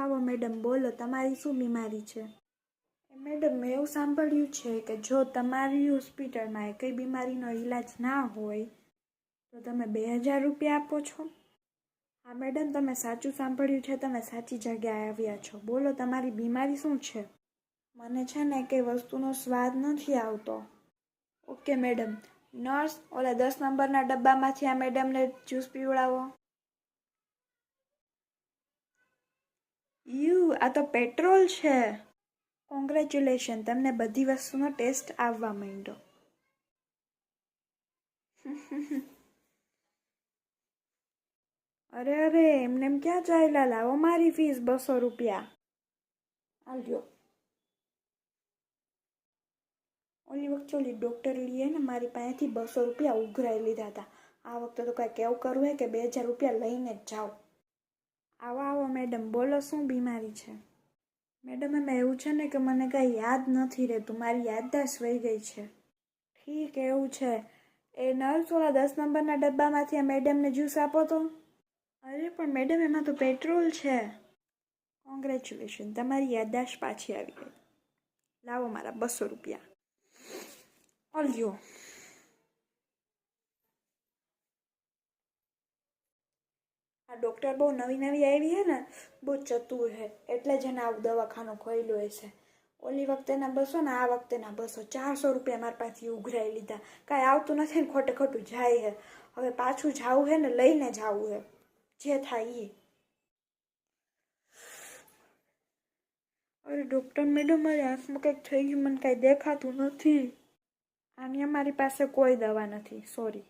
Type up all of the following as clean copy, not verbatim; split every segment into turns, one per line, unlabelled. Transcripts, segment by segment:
આવો મેડમ, બોલો તમારી શું બીમારી છે? મેડમ, મેં એવું સાંભળ્યું છે કે જો તમારી હોસ્પિટલમાં કંઈ બીમારીનો ઈલાજ ના હોય તો તમે 2000 રૂપિયા આપો છો? હા મેડમ, તમે સાચું સાંભળ્યું છે, તમે સાચી જગ્યાએ આવ્યા છો. બોલો તમારી બીમારી શું છે? મને છે ને કંઈ વસ્તુનો સ્વાદ નથી આવતો. Okay madam. નર્સ, ઓલા 10 નંબરના ડબ્બામાંથી આ મેડમને જ્યુસ પીવડાવો. આ તો પેટ્રોલ છે. કોંગ્રેચ્યુલેશન, તમને બધી વસ્તુનો ટેસ્ટ આવવા માંડ્યો. અરે એમને એમ ક્યાં ચાલ્યા? લાવો મારી ફીસ 200 રૂપિયા. આવજો. ઓલી વખતે ઓલી ડૉક્ટર લીએ ને મારી પાસેથી 200 રૂપિયા ઉઘરાઈ લીધા હતા. આ વખતે તો કાંઈક એવું કરવું હોય કે 2000 રૂપિયા લઈને જ જાઓ. આવો આવો મેડમ, બોલો શું બીમારી છે? મેડમ, એમાં એવું છે ને કે મને કાંઈ યાદ નથી રહેતું, મારી યાદદાસ્ત વહી ગઈ છે. ઠીક, એવું છે. એ નર્સ, ઓલા 10 નંબરના ડબ્બામાંથી આ મેડમને જ્યુસ આપો તો. અરે પણ મેડમ, એમાં તો પેટ્રોલ છે. કોંગ્રેચ્યુલેશન, તમારી યાદદાસ્ત પાછી આવી ગઈ. લાવો મારા 200 રૂપિયા. ઓલ્યો. આ ડૉક્ટર બહુ નવી નવી આવી છે ને, બહુ ચતુર છે, એટલે જ એને આવું દવાખાનું ખોલ્યું હશે. ઓલી વખતેના 200 ને આ વખતેના 200, 400 રૂપિયા મારા પાસેથી ઉઘરાઈ લીધા. કાંઈ આવતું નથી ને ખોટે ખોટું જાય છે. હવે પાછું જવું છે ને લઈને જવું છે, જે થાય એ. અરે ડૉક્ટર મેડમ, મારી આંખમાં કંઈક થઈ ગયું, મને કાંઈ દેખાતું નથી. આની અમારી પાસે કોઈ દવા નથી, સોરી.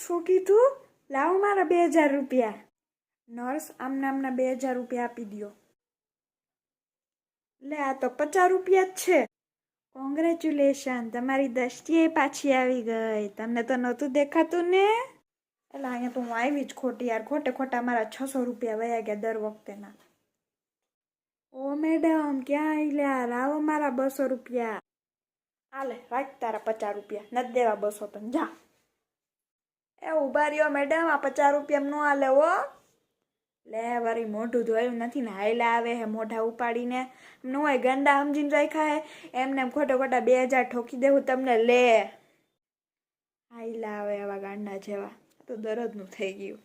શું કીધું? લાવો મારા 2000 રૂપિયા. નર્સ, આમના 2000 રૂપિયા આપી દો. લે, આ તો 50 રૂપિયા જ છે. કોંગ્રેચ્યુલેશન, તમારી દ્રષ્ટિએ પાછી આવી ગઈ. તમને તો નહોતું દેખાતું ને? એટલે અહીંયા તો હું આવી જ ખોટી યાર, ખોટે ખોટા મારા 600 રૂપિયા વયા ગયા દર વખતેના. ઓ મેડમ, ક્યાં આલ્યા? લાવો મારા 200 રૂપિયા. હાલે, રાખ તારા 50 રૂપિયા, નથી દેવા 200 તને, જા. એ ઉભા રહ્યો મેડમ, આ 50 રૂપિયા નો હાલે હો. લે, વળી મોઢું ધોયું નથી ને હાઈલા આવે હે મોઢા ઉપાડીને. નો હોય ગંદા સમજીને રાખ્યા હે, એમને ખોટા ખોટા 2000 ઠોકી દેવું તમને. લે, હાઈલા આવે આવા ગાંડા જેવા. તો દરદનું થઈ ગયું.